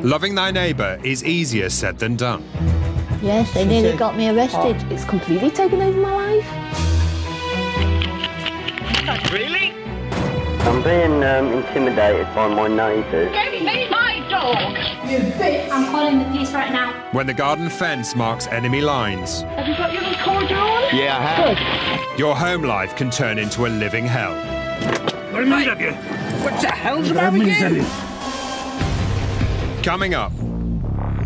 Loving thy neighbour is easier said than done. Yes, they nearly got me arrested. It's completely taken over my life. Really? I'm being intimidated by my neighbours. Give me my dog! You bitch! I'm calling the police right now. When the garden fence marks enemy lines, Have you got your recorder on? Yeah, I have. your home life can turn into a living hell. What do you mean, have you? What the hell's about with you? Coming up,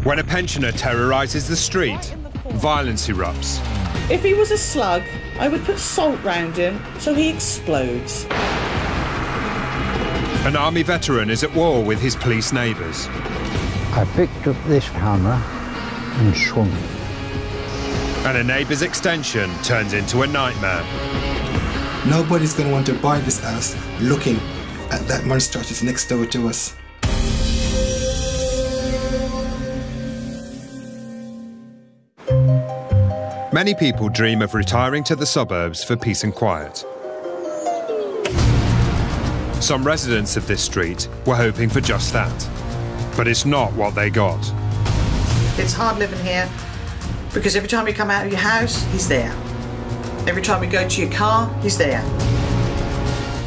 when a pensioner terrorises the street, violence erupts. If he was a slug, I would put salt round him so he explodes. An army veteran is at war with his police neighbours. I picked up this camera and swung it. And a neighbour's extension turns into a nightmare. Nobody's going to want to buy this house looking at that monstrosity next door to us. Many people dream of retiring to the suburbs for peace and quiet. Some residents of this street were hoping for just that, but it's not what they got. It's hard living here because every time you come out of your house, he's there. Every time you go to your car, he's there.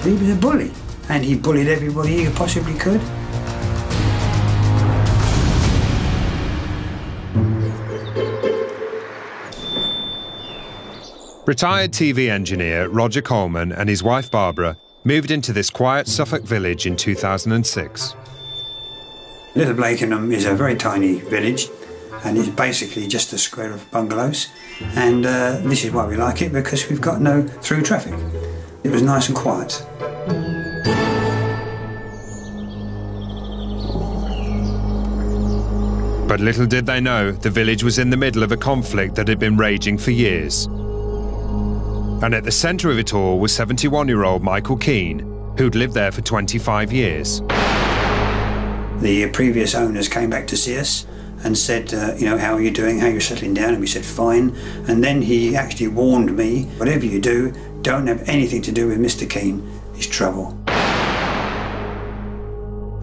He was a bully, and he bullied everybody he possibly could. Retired TV engineer Roger Coleman and his wife Barbara moved into this quiet Suffolk village in 2006. Little Blakenham is a very tiny village, and it's basically just a square of bungalows. And this is why we like it, because we've got no through traffic. It was nice and quiet. But little did they know, the village was in the middle of a conflict that had been raging for years. And at the centre of it all was 71-year-old Michael Keane, who'd lived there for 25 years. The previous owners came back to see us and said, you know, how are you doing, how are you settling down? And we said, fine. And then he actually warned me, whatever you do, don't have anything to do with Mr. Keane, it's trouble.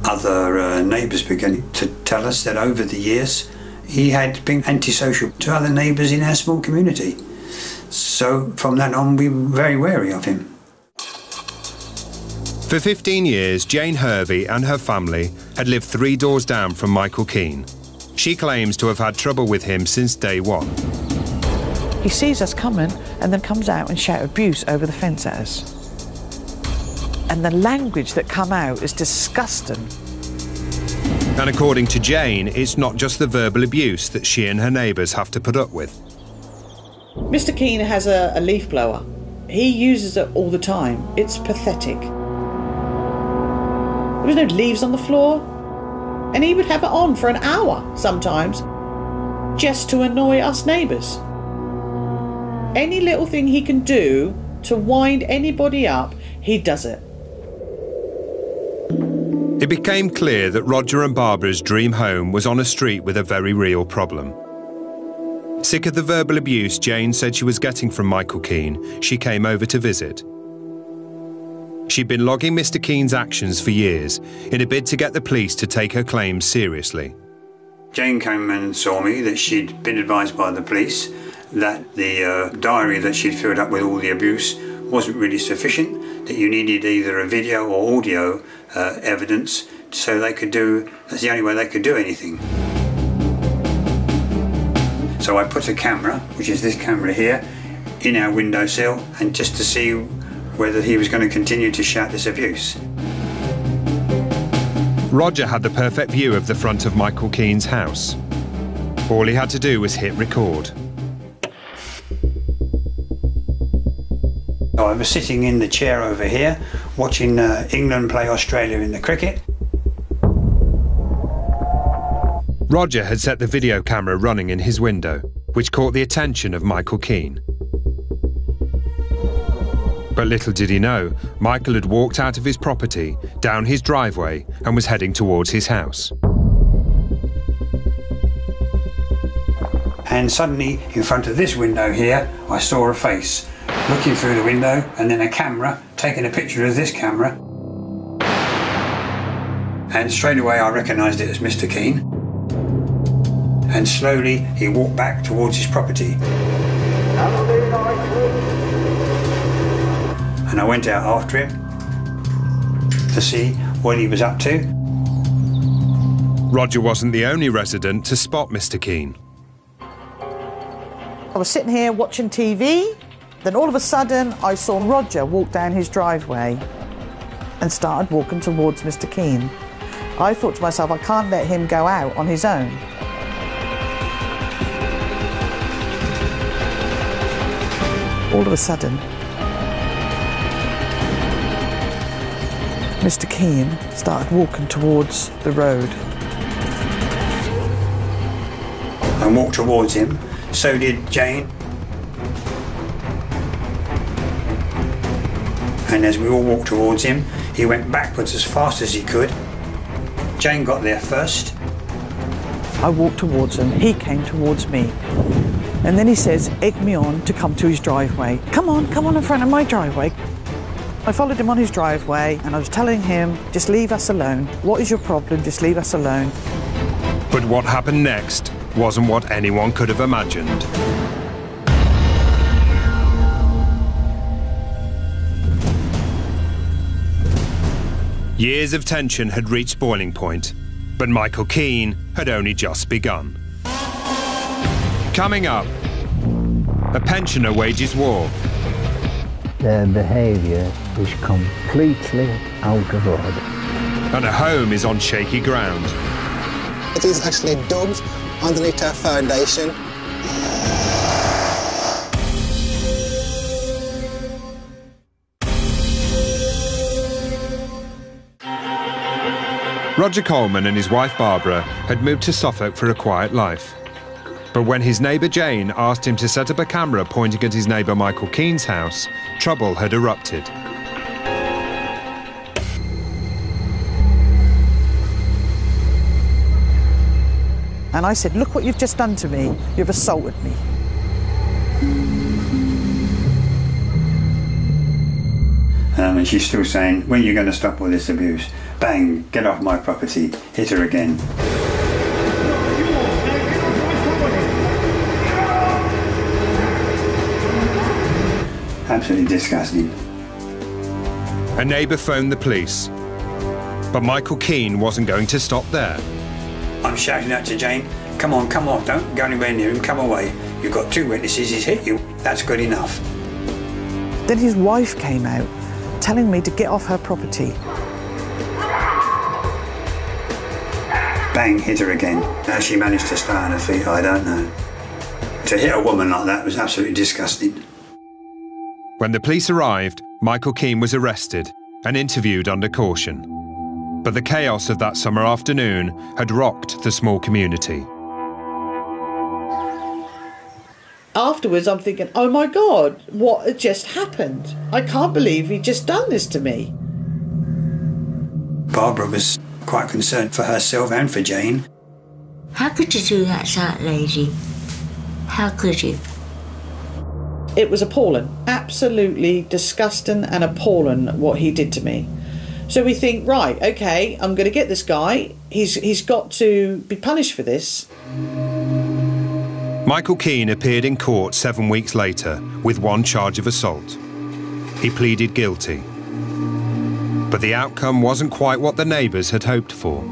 Other neighbours began to tell us that over the years he had been antisocial to other neighbours in our small community. So from that on, we were very wary of him. For 15 years, Jane Hervey and her family had lived 3 doors down from Michael Keane. She claims to have had trouble with him since day one. He sees us coming and then comes out and shouts abuse over the fence at us. And the language that come out is disgusting. And according to Jane, it's not just the verbal abuse that she and her neighbours have to put up with. Mr. Keane has a leaf blower. He uses it all the time. It's pathetic. There was no leaves on the floor. And he would have it on for an hour sometimes, just to annoy us neighbours. Any little thing he can do to wind anybody up, he does it. It became clear that Roger and Barbara's dream home was on a street with a very real problem. Sick of the verbal abuse Jane said she was getting from Michael Keane, she came over to visit. She'd been logging Mr. Keane's actions for years in a bid to get the police to take her claims seriously. Jane came and saw me that she'd been advised by the police that the diary that she'd filled up with all the abuse wasn't really sufficient, that you needed either a video or audio evidence so they could do, that's the only way they could do anything. So I put a camera, which is this camera here, in our windowsill, and just to see whether he was going to continue to shout this abuse. Roger had the perfect view of the front of Michael Keane's house. All he had to do was hit record. So I was sitting in the chair over here, watching England play Australia in the cricket. Roger had set the video camera running in his window, which caught the attention of Michael Keane. But little did he know, Michael had walked out of his property, down his driveway, and was heading towards his house. And suddenly, in front of this window here, I saw a face looking through the window, and then a camera taking a picture of this camera. And straight away I recognised it as Mr. Keane. and slowly he walked back towards his property. And I went out after him to see what he was up to. Roger wasn't the only resident to spot Mr. Keane. I was sitting here watching TV, then all of a sudden I saw Roger walk down his driveway and started walking towards Mr. Keane. I thought to myself, I can't let him go out on his own. All of a sudden, Mr. Keane started walking towards the road. I walked towards him, so did Jane. And as we all walked towards him, he went backwards as fast as he could. Jane got there first. I walked towards him, he came towards me. And then he says, egg me on to come to his driveway. Come on in front of my driveway. I followed him on his driveway and I was telling him, just leave us alone. What is your problem? Just leave us alone. But what happened next wasn't what anyone could have imagined. Years of tension had reached boiling point, but Michael Keane had only just begun. Coming up, a pensioner wages war. Their behaviour is completely out of order. And a home is on shaky ground. It is actually dug underneath our foundation. Roger Coleman and his wife Barbara had moved to Suffolk for a quiet life. But when his neighbour Jane asked him to set up a camera pointing at his neighbour Michael Keane's house, trouble had erupted. And I said, look what you've just done to me. You've assaulted me. And she's still saying, when are you going to stop all this abuse? Bang, get off my property, hit her again. Absolutely disgusting. A neighbour phoned the police, but Michael Keane wasn't going to stop there. I'm shouting out to Jane, come on, don't go anywhere near him, come away. You've got 2 witnesses, he's hit you, that's good enough. Then his wife came out, telling me to get off her property. Bang, hit her again. How she managed to stay on her feet, I don't know. To hit a woman like that was absolutely disgusting. When the police arrived, Michael Keane was arrested and interviewed under caution. But the chaos of that summer afternoon had rocked the small community. Afterwards, I'm thinking, oh my God, what had just happened? I can't believe he'd just done this to me. Barbara was quite concerned for herself and for Jane. How could you do that to that lady? How could you? It was appalling, absolutely disgusting and appalling what he did to me. So we think, right, okay, I'm going to get this guy. He's got to be punished for this. Michael Keane appeared in court 7 weeks later with 1 charge of assault. He pleaded guilty. But the outcome wasn't quite what the neighbours had hoped for.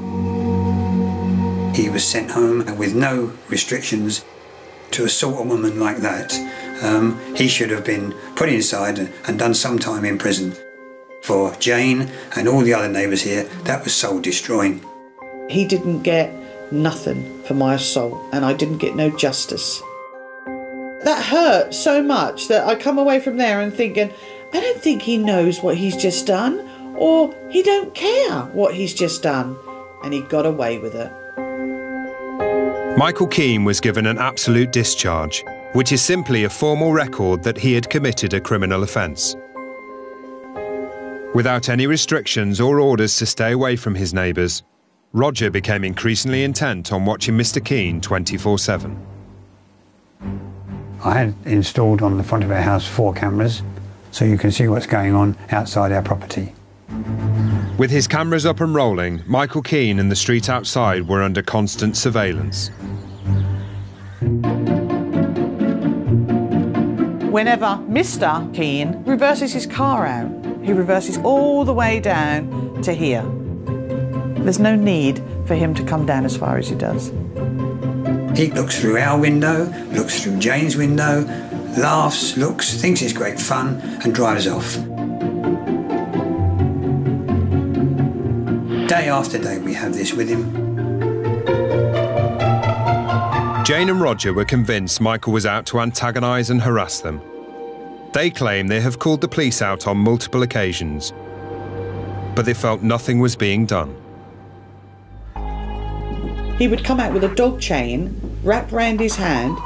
He was sent home with no restrictions. To assault a woman like that, he should have been put inside and done some time in prison. For Jane and all the other neighbours here, that was soul destroying. He didn't get nothing for my assault, and I didn't get no justice. That hurt so much that I come away from there and thinking, I don't think he knows what he's just done, or he don't care what he's just done, and he got away with it. Michael Keane was given an absolute discharge, which is simply a formal record that he had committed a criminal offence. Without any restrictions or orders to stay away from his neighbours, Roger became increasingly intent on watching Mr. Keane 24/7. I had installed on the front of our house 4 cameras, so you can see what's going on outside our property. With his cameras up and rolling, Michael Keane and the street outside were under constant surveillance. whenever Mr. Keane reverses his car out, he reverses all the way down to here. There's no need for him to come down as far as he does. He looks through our window, looks through Jane's window, laughs, looks, thinks it's great fun, and drives off. Day after day we have this with him. Jane and Roger were convinced Michael was out to antagonise and harass them. They claim they have called the police out on multiple occasions, but they felt nothing was being done. He would come out with a dog chain wrapped round his hand,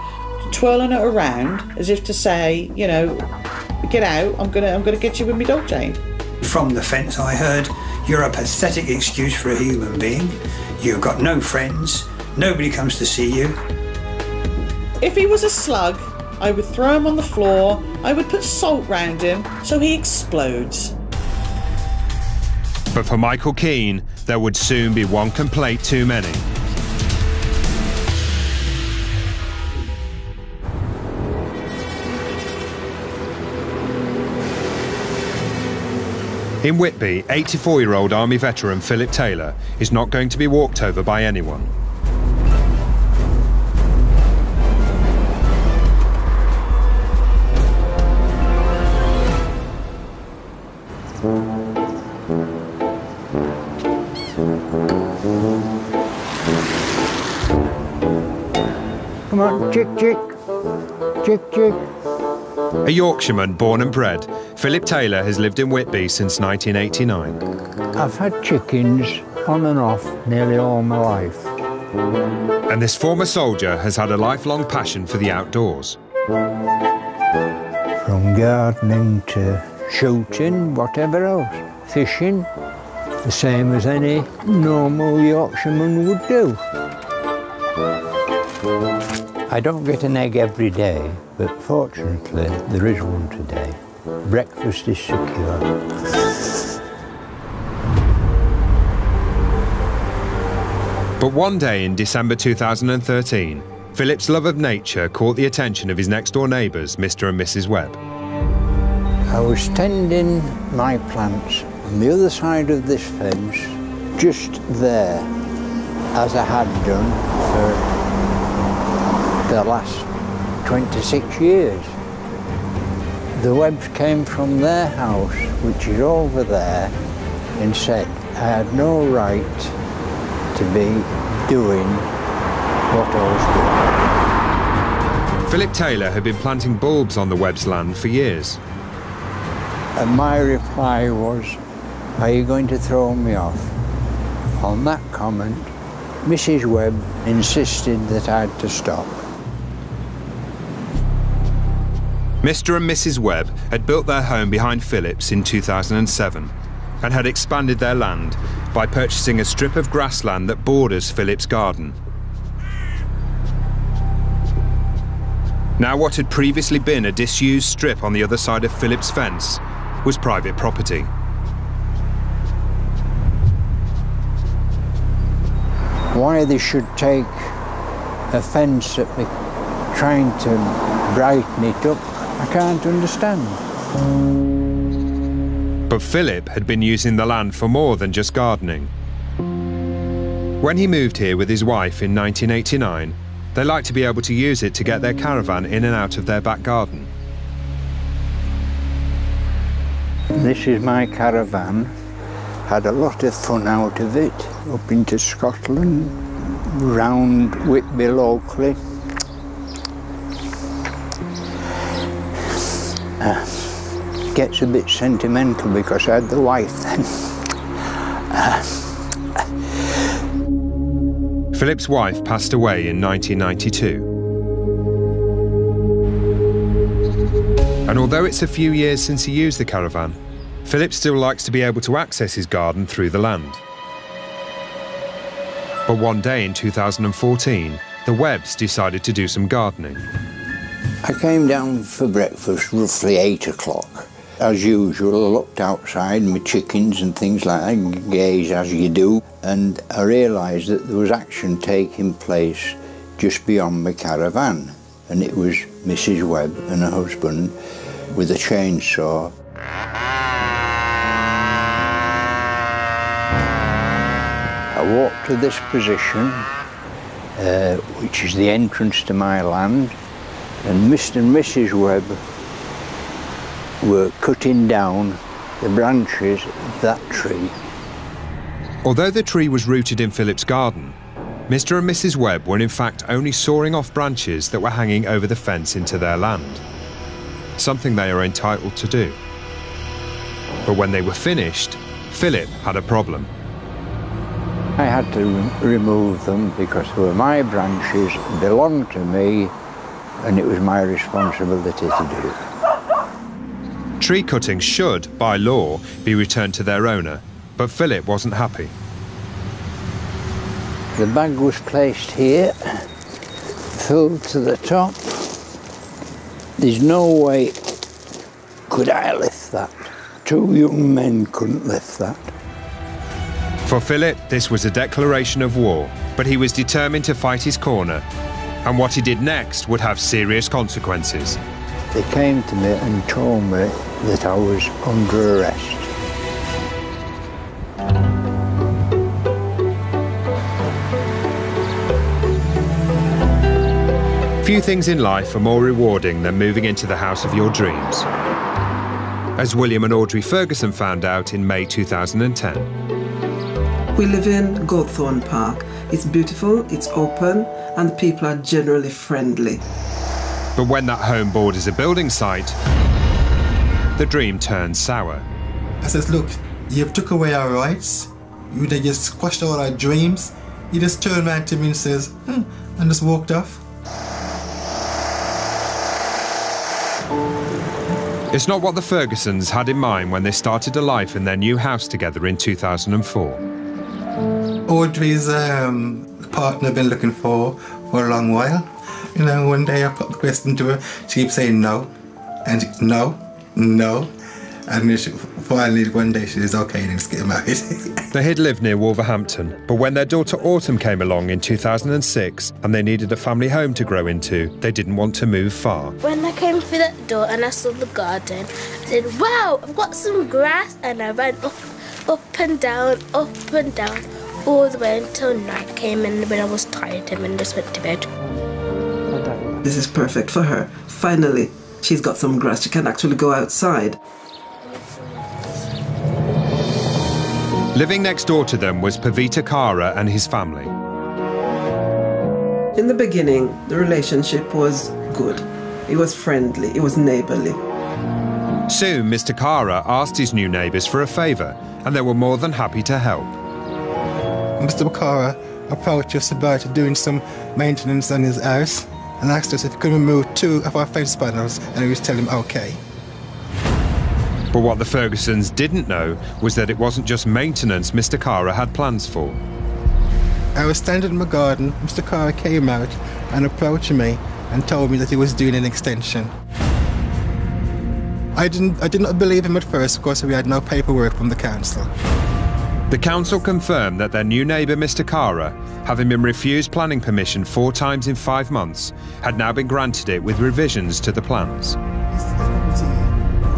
twirling it around as if to say, you know, get out, I'm gonna get you with my dog chain. From the fence I heard, you're a pathetic excuse for a human being. You've got no friends, nobody comes to see you. If he was a slug, I would throw him on the floor, I would put salt round him so he explodes. But for Michael Keane, there would soon be one complaint too many. In Whitby, 84-year-old Army veteran Philip Taylor is not going to be walked over by anyone. Come on, chick, chick. Chick, chick. A Yorkshireman born and bred, Philip Taylor has lived in Whitby since 1989. I've had chickens on and off nearly all my life. And this former soldier has had a lifelong passion for the outdoors. From gardening to shooting, whatever else. Fishing, the same as any normal Yorkshireman would do. I don't get an egg every day, but fortunately there is one today. Breakfast is secure. But one day in December 2013, Philip's love of nature caught the attention of his next-door neighbours, Mr. and Mrs. Webb. I was tending my plants on the other side of this fence, just there, as I had done for the last 26 years. The Webbs came from their house, which is over there, and said I had no right to be doing what I was doing. Philip Taylor had been planting bulbs on the Webbs' land for years. And my reply was, are you going to throw me off? On that comment, Mrs. Webb insisted that I had to stop. Mr. and Mrs. Webb had built their home behind Philip's in 2007 and had expanded their land by purchasing a strip of grassland that borders Philip's garden. Now what had previously been a disused strip on the other side of Philip's fence was private property. Why they should take a fence at me trying to brighten it up, I can't understand. But Philip had been using the land for more than just gardening. When he moved here with his wife in 1989, they liked to be able to use it to get their caravan in and out of their back garden. This is my caravan. Had a lot of fun out of it, up into Scotland, round Whitby locally. Gets a bit sentimental because I had the wife then. Philip's wife passed away in 1992. And although it's a few years since he used the caravan, Philip still likes to be able to access his garden through the land. But one day in 2014, the Webbs decided to do some gardening. I came down for breakfast roughly 8 o'clock. As usual, I looked outside, my chickens and things like that, gaze as you do, and I realised that there was action taking place just beyond my caravan, and it was Mrs. Webb and her husband with a chainsaw. I walked to this position, which is the entrance to my land, and Mr. and Mrs. Webb were cutting down the branches of that tree. Although the tree was rooted in Philip's garden, Mr. and Mrs. Webb were in fact only sawing off branches that were hanging over the fence into their land, something they are entitled to do. But when they were finished, Philip had a problem. I had to remove them because they were my branches, belonged to me, and it was my responsibility to do. Tree cutting should, by law, be returned to their owner, but Philip wasn't happy. The bag was placed here, filled to the top. There's no way could I lift that. Two young men couldn't lift that. For Philip, this was a declaration of war, but he was determined to fight his corner, and what he did next would have serious consequences. They came to me and told me that I was under arrest. Few things in life are more rewarding than moving into the house of your dreams, as William and Audrey Ferguson found out in May 2010. We live in Goldthorne Park. It's beautiful, it's open, and the people are generally friendly. But when that home borders a building site, the dream turns sour. I says, look, you've took away our rights, you just squashed all our dreams. He just turned around to me and says, and just walked off. It's not what the Fergusons had in mind when they started a life in their new house together in 2004. Audrey's partner I've been looking for a long while. You know, one day I put the question to her, she keeps saying no, and no, no. And finally one day she says, okay, let's get married. They had lived near Wolverhampton, but when their daughter Autumn came along in 2006 and they needed a family home to grow into, they didn't want to move far. When I came through that door and I saw the garden, I said, wow, I've got some grass, and I ran up and down, all the way until night came, and when I was tired and just went to bed. This is perfect for her. Finally, she's got some grass. She can actually go outside. Living next door to them was Pavita Kara and his family. In the beginning, the relationship was good. It was friendly, it was neighbourly. Soon, Mr. Kara asked his new neighbours for a favour, and they were more than happy to help. Mr. Kara approached us about doing some maintenance on his house and asked us if we could remove 2 of our fence panels, and we was telling him okay. But what the Fergusons didn't know was that it wasn't just maintenance Mr. Kara had plans for. I was standing in my garden, Mr. Kara came out and approached me and told me that he was doing an extension. I did not believe him at first because we had no paperwork from the council. The council confirmed that their new neighbour Mr. Kara, having been refused planning permission 4 times in 5 months, had now been granted it with revisions to the plans.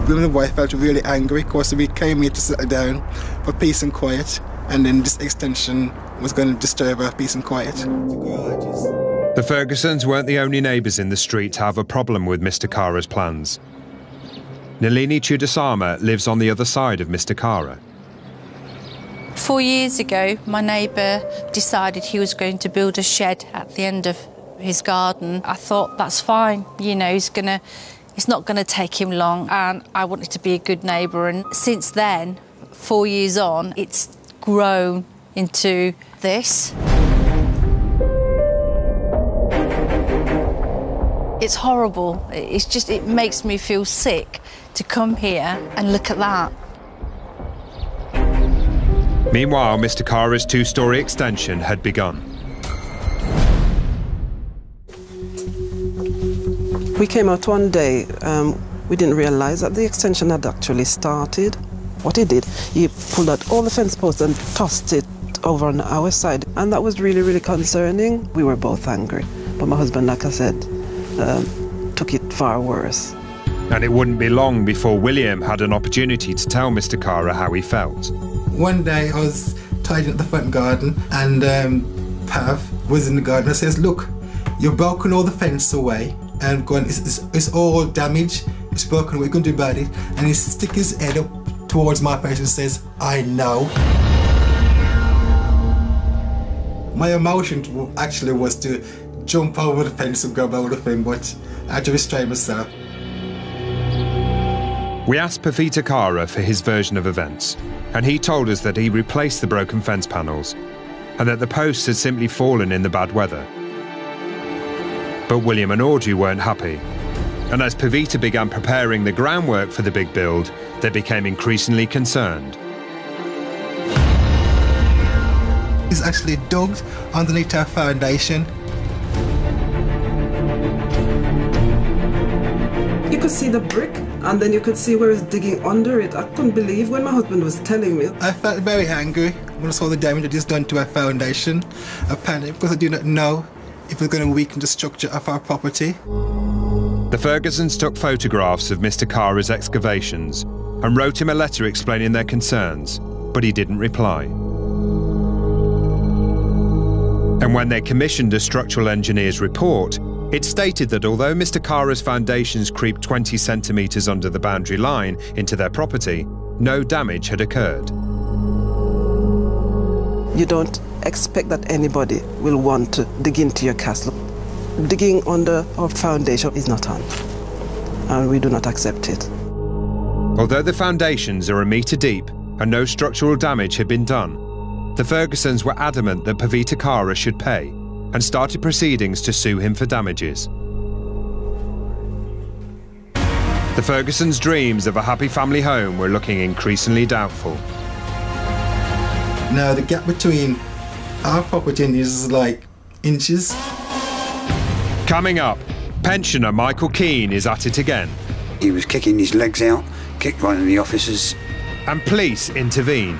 Me and the wife felt really angry because we came here to settle down for peace and quiet, and then this extension was going to disturb our peace and quiet. The Fergusons weren't the only neighbours in the street to have a problem with Mr. Kara's plans. Nalini Chudasama lives on the other side of Mr. Kara. 4 years ago, my neighbour decided he was going to build a shed at the end of his garden. I thought, that's fine, you know, it's not going to take him long, and I wanted to be a good neighbour. And since then, 4 years on, it's grown into this. It's horrible. It's just, it makes me feel sick to come here and look at that. Meanwhile, Mr. Kara's 2-storey extension had begun. We came out one day, we didn't realise that the extension had actually started. What he did, he pulled out all the fence posts and tossed it over on our side, and that was really, really concerning. We were both angry, but my husband, like I said, took it far worse. And it wouldn't be long before William had an opportunity to tell Mr. Cara how he felt. One day I was tidying up the front garden and Pav was in the garden and says, look, you've broken all the fence away and going, it's all damaged, it's broken, what are you going to do about it? And he sticks his head up towards my face and says, I know. My emotion actually was to jump over the fence and grab hold of him, but I had to restrain myself. We asked Pavita Cara for his version of events, and he told us that he replaced the broken fence panels and that the posts had simply fallen in the bad weather. But William and Audrey weren't happy, and as Pavita began preparing the groundwork for the big build, they became increasingly concerned. It's actually dug underneath our foundation. You could see the brick, and then you could see where it's digging under it. I couldn't believe when my husband was telling me. I felt very angry when I saw the damage that is done to our foundation. I panicked because I do not know if it's going to weaken the structure of our property. The Fergusons took photographs of Mr. Cara's excavations and wrote him a letter explaining their concerns, but he didn't reply. And when they commissioned a structural engineer's report, it stated that although Mr. Cara's foundations creeped 20 centimetres under the boundary line into their property, no damage had occurred. You don't expect that anybody will want to dig into your castle. Digging under our foundation is not on, and we do not accept it. Although the foundations are 1 metre deep and no structural damage had been done, the Fergusons were adamant that Pavita Cara should pay and started proceedings to sue him for damages. The Fergusons' dreams of a happy family home were looking increasingly doubtful. Now the gap between our property and his is like inches. Coming up, pensioner Michael Keane is at it again. He was kicking his legs out, kicked one of the officers. And police intervene.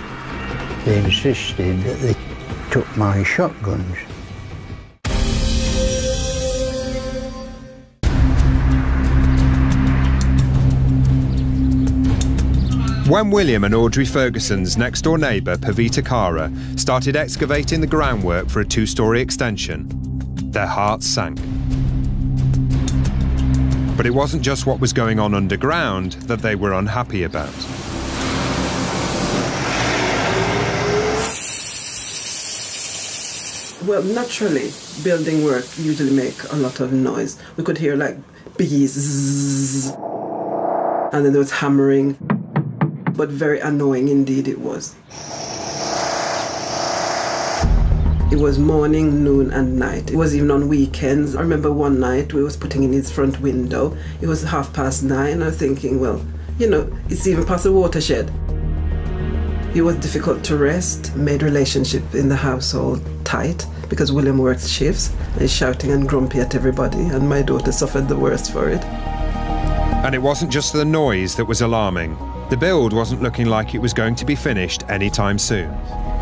They insisted that they took my shotguns. When William and Audrey Ferguson's next-door neighbour, Pavita Cara, started excavating the groundwork for a 2-storey extension, their hearts sank. But it wasn't just what was going on underground that they were unhappy about. Well, naturally, building work usually make a lot of noise. We could hear like bees, zzz, and then there was hammering, but very annoying indeed it was. It was morning, noon and night. It was even on weekends. I remember one night we was putting in his front window. It was 9:30 and I was thinking, well, you know, it's even past the watershed. It was difficult to rest, made relationship in the household tight because William worked shifts and he's shouting and grumpy at everybody, and my daughter suffered the worst for it. And it wasn't just the noise that was alarming. The build wasn't looking like it was going to be finished anytime soon.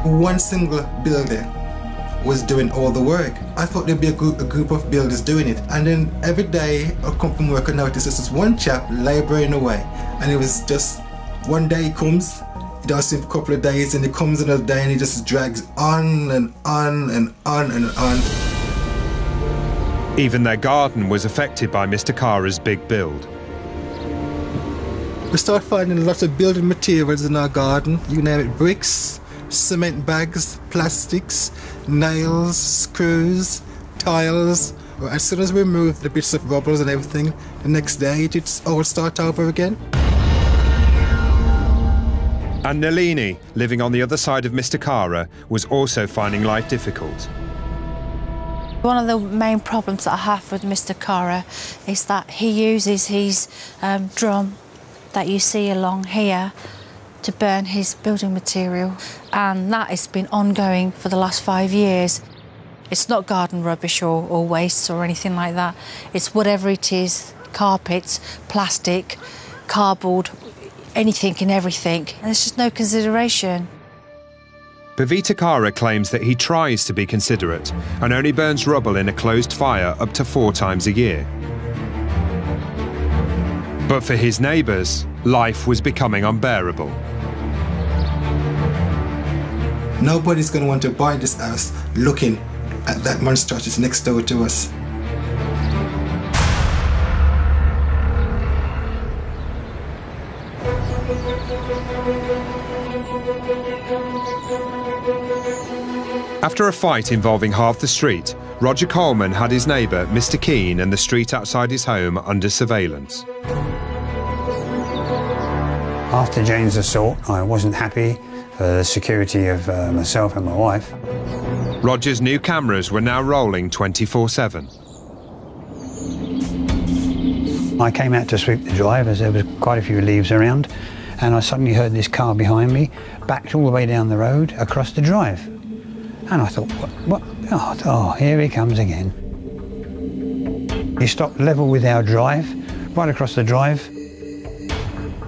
One single builder was doing all the work. I thought there'd be a group of builders doing it, and then every day I come from work and notice this is one chap labouring away, and it was just one day he comes, he does it for a couple of days, and he comes another day and he just drags on and on and on and on. Even their garden was affected by Mr. Cara's big build. We started finding a lot of building materials in our garden, you name it, bricks, cement bags, plastics, nails, screws, tiles. As soon as we moved the bits of rubble and everything, the next day it all start over again. And Nalini, living on the other side of Mr. Cara, was also finding life difficult. One of the main problems that I have with Mr. Cara is that he uses his drum that you see along here to burn his building material, and that has been ongoing for the last 5 years. It's not garden rubbish or wastes or anything like that. It's whatever it is, carpets, plastic, cardboard, anything and everything, and there's just no consideration. Pavita Cara claims that he tries to be considerate and only burns rubble in a closed fire up to 4 times a year. But for his neighbours, life was becoming unbearable. Nobody's going to want to buy this house looking at that monstrosity next door to us. After a fight involving half the street, Roger Coleman had his neighbour, Mr. Keane, and the street outside his home under surveillance. After Jane's assault, I wasn't happy for the security of myself and my wife. Roger's new cameras were now rolling 24/7. I came out to sweep the drive as there was quite a few leaves around, and I suddenly heard this car behind me backed all the way down the road across the drive. And I thought, what? Oh, here he comes again. He stopped level with our drive, right across the drive.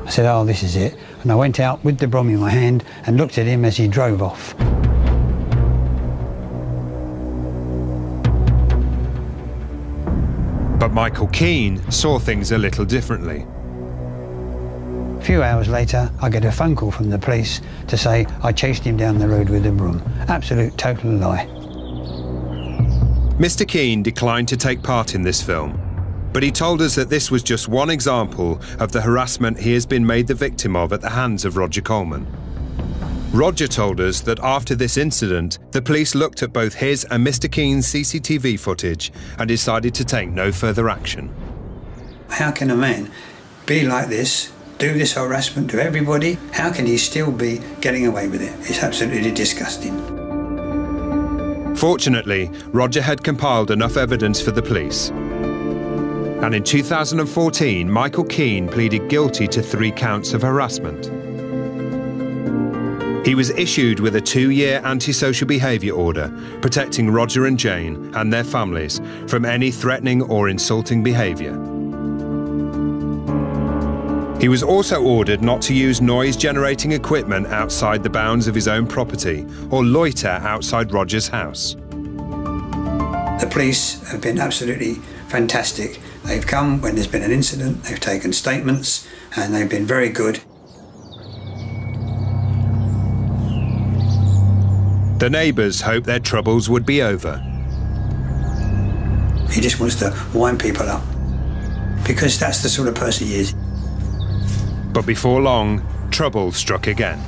I said, oh, this is it. And I went out with the brom in my hand and looked at him as he drove off. But Michael Keane saw things a little differently. A few hours later, I get a phone call from the police to say I chased him down the road with a broom. Absolute total lie. Mr. Keane declined to take part in this film, but he told us that this was just one example of the harassment he has been made the victim of at the hands of Roger Coleman. Roger told us that after this incident, the police looked at both his and Mr. Keane's CCTV footage and decided to take no further action. How can a man be like this, do this harassment to everybody? How can he still be getting away with it? It's absolutely disgusting. Fortunately, Roger had compiled enough evidence for the police. And in 2014, Michael Keane pleaded guilty to 3 counts of harassment. He was issued with a 2-year antisocial behaviour order protecting Roger and Jane and their families from any threatening or insulting behaviour. He was also ordered not to use noise-generating equipment outside the bounds of his own property or loiter outside Roger's house. The police have been absolutely fantastic. They've come when there's been an incident, they've taken statements, and they've been very good. The neighbours hoped their troubles would be over. He just wants to wind people up, because that's the sort of person he is. But before long, trouble struck again.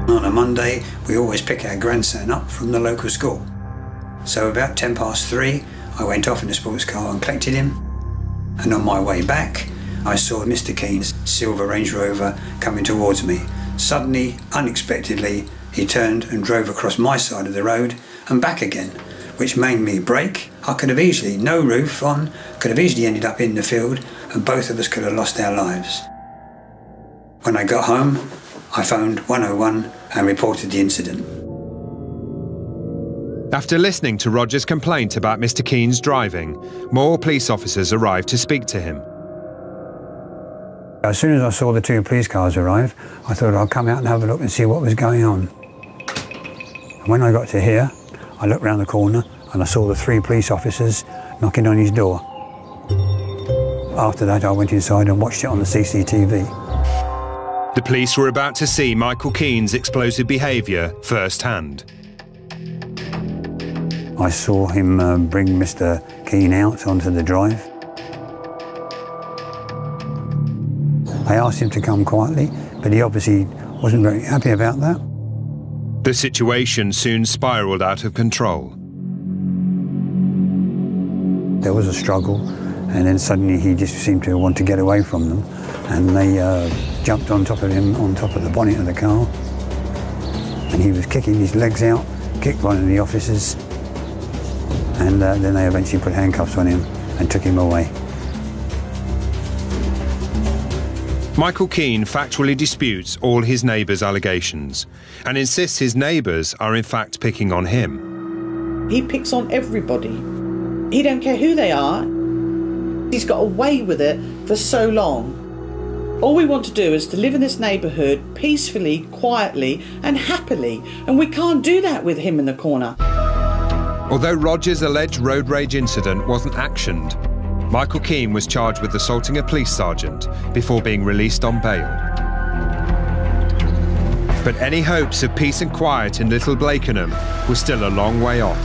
On a Monday, we always pick our grandson up from the local school. So about 3:10, I went off in a sports car and collected him. And on my way back, I saw Mr. Keane's silver Range Rover coming towards me. Suddenly, unexpectedly, he turned and drove across my side of the road and back again, which made me brake. I could have easily, no roof on, could have easily ended up in the field, and both of us could have lost our lives. When I got home, I phoned 101 and reported the incident. After listening to Roger's complaint about Mr. Keane's driving, more police officers arrived to speak to him. As soon as I saw the 2 police cars arrive, I thought I'd come out and have a look and see what was going on. And when I got to here, I looked round the corner and I saw the 3 police officers knocking on his door. After that, I went inside and watched it on the CCTV. The police were about to see Michael Keane's explosive behaviour firsthand. I saw him bring Mr. Keane out onto the drive. I asked him to come quietly, but he obviously wasn't very happy about that. The situation soon spiralled out of control. There was a struggle, and then suddenly he just seemed to want to get away from them, and they jumped on top of him, on top of the bonnet of the car, and he was kicking his legs out, kicked one of the officers, and then they eventually put handcuffs on him and took him away. Michael Keane factually disputes all his neighbours' allegations and insists his neighbours are in fact picking on him. He picks on everybody. He don't care who they are. He's got away with it for so long. All we want to do is to live in this neighbourhood peacefully, quietly and happily, and we can't do that with him in the corner. Although Roger's alleged road rage incident wasn't actioned, Michael Keane was charged with assaulting a police sergeant before being released on bail. But any hopes of peace and quiet in Little Blakenham were still a long way off.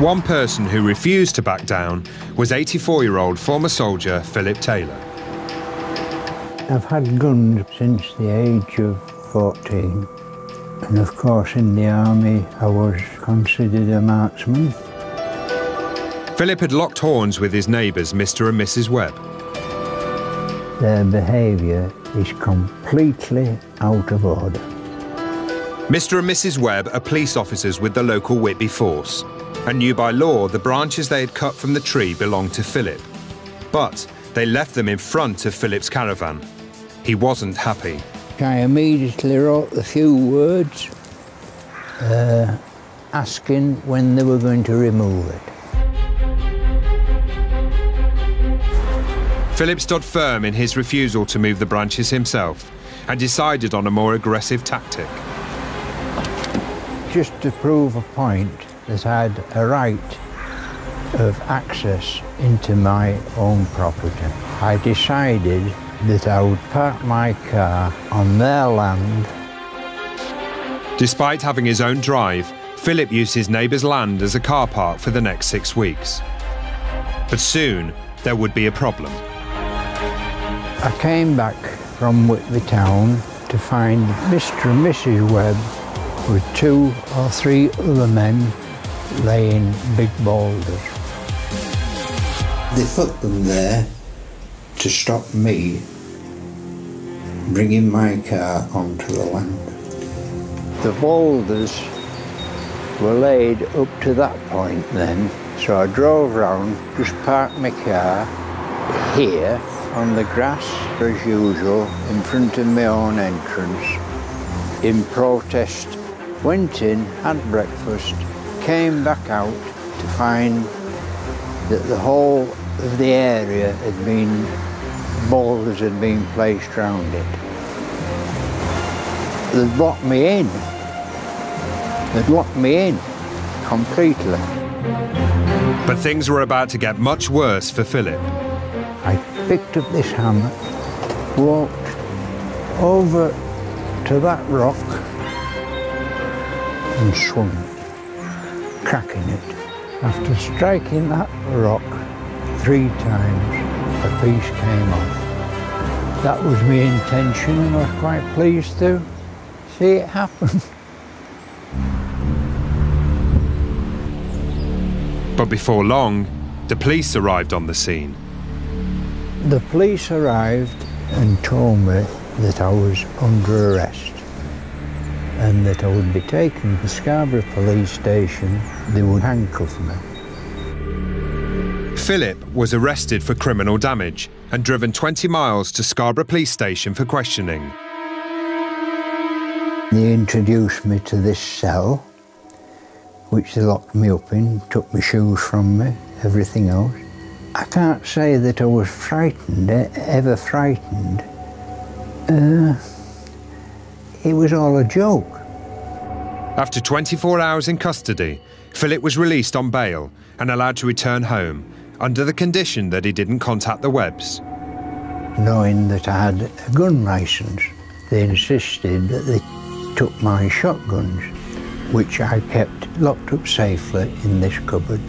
One person who refused to back down was 84-year-old former soldier Philip Taylor. I've had guns since the age of 14, and of course in the army I was considered a marksman. Philip had locked horns with his neighbours, Mr. and Mrs. Webb. Their behaviour is completely out of order. Mr. and Mrs. Webb are police officers with the local Whitby force, and knew by law the branches they had cut from the tree belonged to Philip. But they left them in front of Philip's caravan. He wasn't happy. I immediately wrote a few words asking when they were going to remove it. Philip stood firm in his refusal to move the branches himself and decided on a more aggressive tactic. Just to prove a point that I had a right of access into my own property, I decided that I would park my car on their land. Despite having his own drive, Philip used his neighbour's land as a car park for the next 6 weeks. But soon, there would be a problem. I came back from Whitby town to find Mr. and Mrs. Webb with 2 or 3 other men laying big boulders. They put them there to stop me bringing my car onto the land. The boulders were laid up to that point then, so I drove round, just parked my car here on the grass as usual in front of my own entrance in protest. Went in, had breakfast, came back out to find that the whole of the area had been, boulders had been placed round it. They'd locked me in. They'd locked me in completely. But things were about to get much worse for Philip. I picked up this hammer, walked over to that rock and swung it, cracking it. After striking that rock 3 times, a piece came off. That was my intention, and I was quite pleased to see it happen. But before long, the police arrived on the scene. The police arrived and told me that I was under arrest and that I would be taken to Scarborough police station. They would handcuff me. Philip was arrested for criminal damage and driven 20 miles to Scarborough police station for questioning. They introduced me to this cell, which they locked me up in, took my shoes from me, everything else. I can't say that I was frightened, ever frightened. It was all a joke. After 24 hours in custody, Philip was released on bail and allowed to return home under the condition that he didn't contact the Webbs. Knowing that I had a gun licence, they insisted that they took my shotguns, which I kept locked up safely in this cupboard.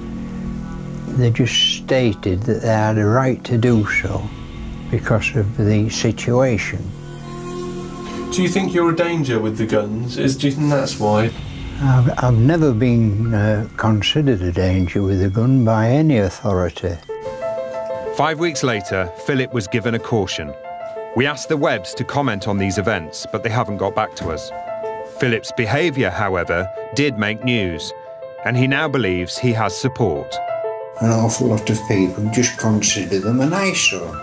They just stated that they had a right to do so because of the situation. Do you think you're a danger with the guns? Do you think that's why? I've never been considered a danger with a gun by any authority. 5 weeks later, Philip was given a caution. We asked the Webbs to comment on these events, but they haven't got back to us. Philip's behaviour, however, did make news, and he now believes he has support. An awful lot of people just consider them an eyesore.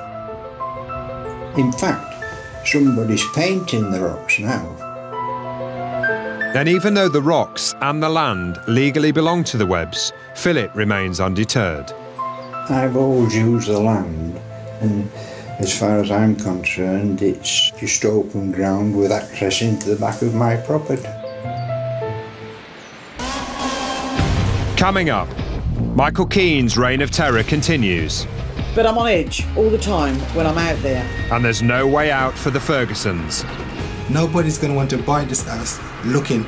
In fact, somebody's painting the rocks now. And even though the rocks and the land legally belong to the Webbs, Philip remains undeterred. I've always used the land, and As far as I'm concerned, it's just open ground with access into the back of my property. Coming up, Michael Keane's reign of terror continues. But I'm on edge all the time when I'm out there. And there's no way out for the Fergusons. Nobody's going to want to buy this house looking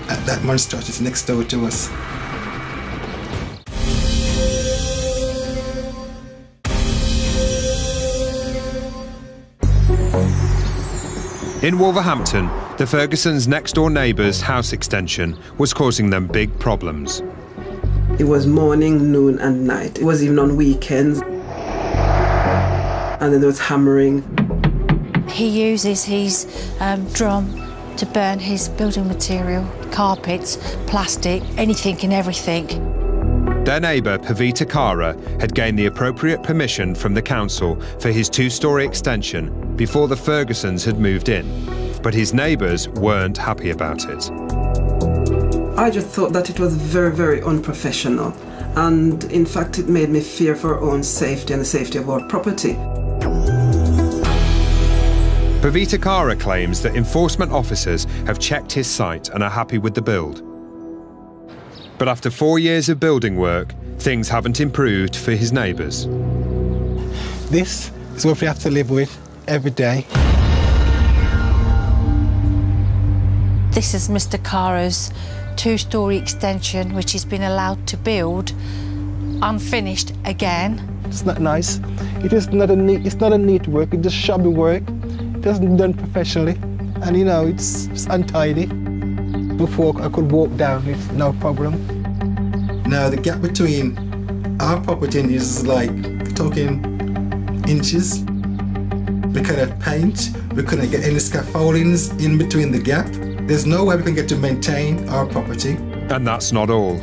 at that monstrosity next door to us. In Wolverhampton, the Fergusons' next-door neighbour's house extension was causing them big problems. It was morning, noon and night. It was even on weekends. And then there was hammering. He uses his drum to burn his building material, carpets, plastic, anything and everything. Their neighbour, Pavita Kara, had gained the appropriate permission from the council for his two-storey extension before the Fergusons had moved in. But his neighbours weren't happy about it. I just thought that it was very, very unprofessional. And in fact, it made me fear for our own safety and the safety of our property. Pavita Kara claims that enforcement officers have checked his site and are happy with the build. But after 4 years of building work, things haven't improved for his neighbours. This is what we have to live with every day. This is Mr. Kara's two-storey extension, which he's been allowed to build, unfinished again. It's not nice. It's not a neat work, it's just shabby work. It hasn't been done professionally. And you know, it's untidy. Before I could walk down it, no problem. Now the gap between our property is like, talking inches. We couldn't paint, we couldn't get any scaffoldings in between the gap. There's no way we can get to maintain our property. And that's not all.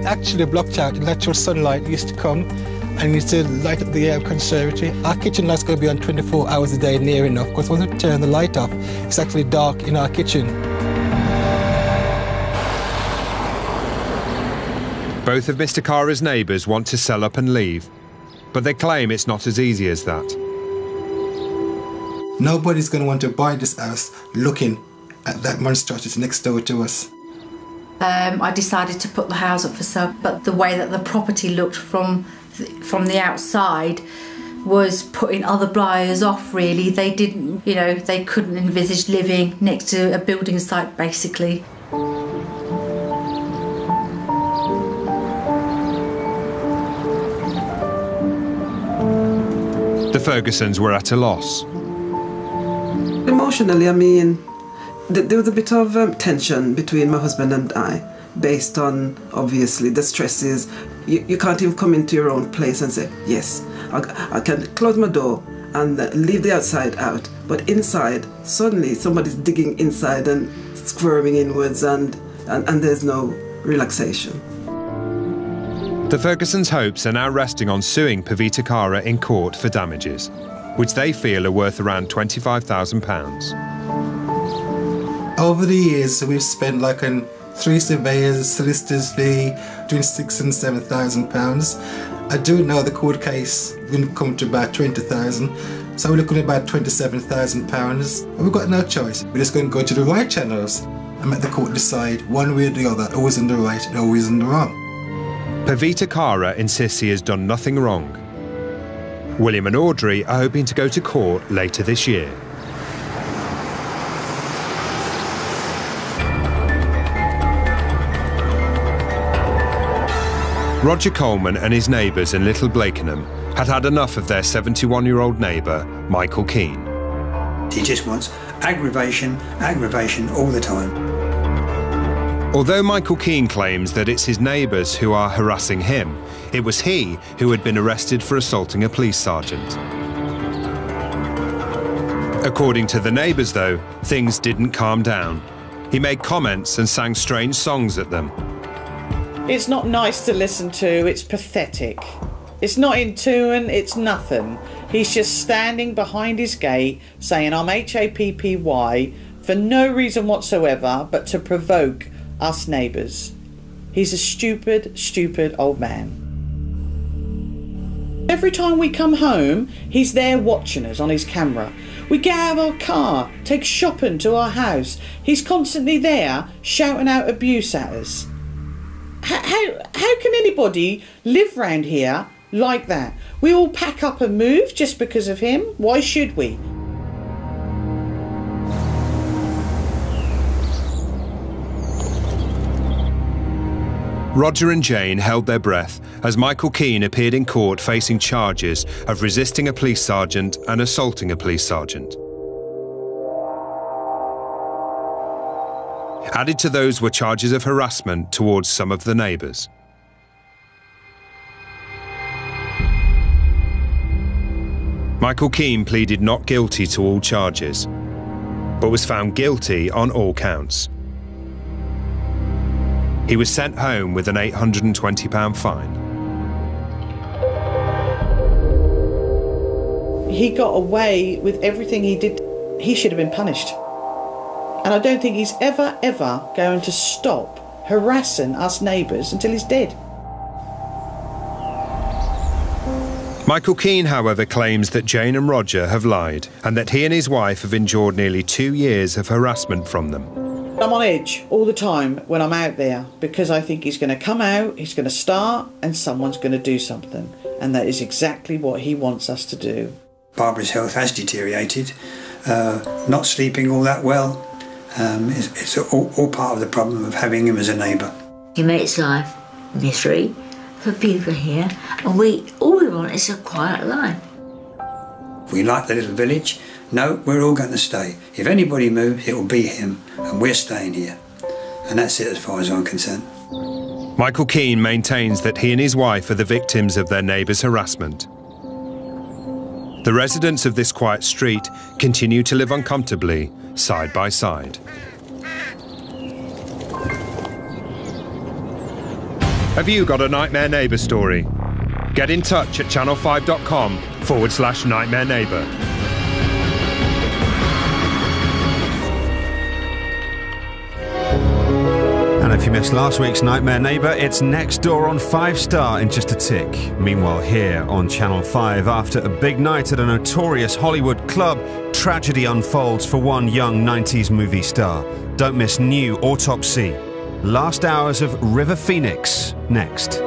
Actually blocked out. Natural sunlight used to come and used to light up the conservatory. Our kitchen light's going to be on 24 hours a day near enough, because once we turn the light off, it's actually dark in our kitchen. Both of Mr. Kara's neighbours want to sell up and leave, but they claim it's not as easy as that. Nobody's going to want to buy this house looking at that monstrosity next door to us. I decided to put the house up for sale, but the way that the property looked from the outside was putting other buyers off, really. They didn't, you know, they couldn't envisage living next to a building site, basically. The Fergusons were at a loss. Emotionally, I mean, there was a bit of tension between my husband and I, based on, obviously, the stresses. You can't even come into your own place and say, yes, I can close my door and leave the outside out. But inside, suddenly somebody's digging inside and squirming inwards, and there's no relaxation. The Fergusons' hopes are now resting on suing Pavita Kara in court for damages, which they feel are worth around £25,000. Over the years, we've spent like on 3 surveyors, solicitors' fee, between £6,000 and £7,000. I do know the court case will come to about £20,000, so we're looking at about £27,000. We've got no choice. We're just going to go to the right channels and let the court decide one way or the other, always in the right and always in the wrong. Pavita Kara insists he has done nothing wrong. William and Audrey are hoping to go to court later this year. Roger Coleman and his neighbours in Little Blakenham had had enough of their 71-year-old neighbour, Michael Keane. He just wants aggravation, aggravation all the time. Although Michael Keane claims that it's his neighbours who are harassing him, it was he who had been arrested for assaulting a police sergeant. According to the neighbours, though, things didn't calm down. He made comments and sang strange songs at them. It's not nice to listen to, it's pathetic. It's not in tune, it's nothing. He's just standing behind his gate saying, I'm HAPPY, for no reason whatsoever but to provoke us neighbours. He's a stupid, stupid old man. Every time we come home, he's there watching us on his camera. We get out of our car, take shopping to our house. He's constantly there shouting out abuse at us. How can anybody live round here like that? We all pack up and move just because of him? Why should we? Roger and Jane held their breath as Michael Keane appeared in court facing charges of resisting a police sergeant and assaulting a police sergeant. Added to those were charges of harassment towards some of the neighbours. Michael Keane pleaded not guilty to all charges, but was found guilty on all counts. He was sent home with an £820 fine. He got away with everything he did. He should have been punished. And I don't think he's ever going to stop harassing us neighbours until he's dead. Michael Keane, however, claims that Jane and Roger have lied and that he and his wife have endured nearly 2 years of harassment from them. I'm on edge all the time when I'm out there because I think he's going to come out, he's going to start, and someone's going to do something. And that is exactly what he wants us to do. Barbara's health has deteriorated, not sleeping all that well. It's all part of the problem of having him as a neighbour. He makes life misery for people here, and all we want is a quiet life. We like the little village. No, we're all going to stay. If anybody moves, it will be him, and we're staying here. And that's it as far as I'm concerned. Michael Keane maintains that he and his wife are the victims of their neighbours' harassment. The residents of this quiet street continue to live uncomfortably, side by side. Have you got a nightmare neighbour story? Get in touch at channel5.com/nightmare neighbour. And if you missed last week's Nightmare Neighbour, it's next door on 5 Star in just a tick. Meanwhile, here on Channel 5, after a big night at a notorious Hollywood club, tragedy unfolds for one young 90s movie star. Don't miss new Autopsy. Last hours of River Phoenix next.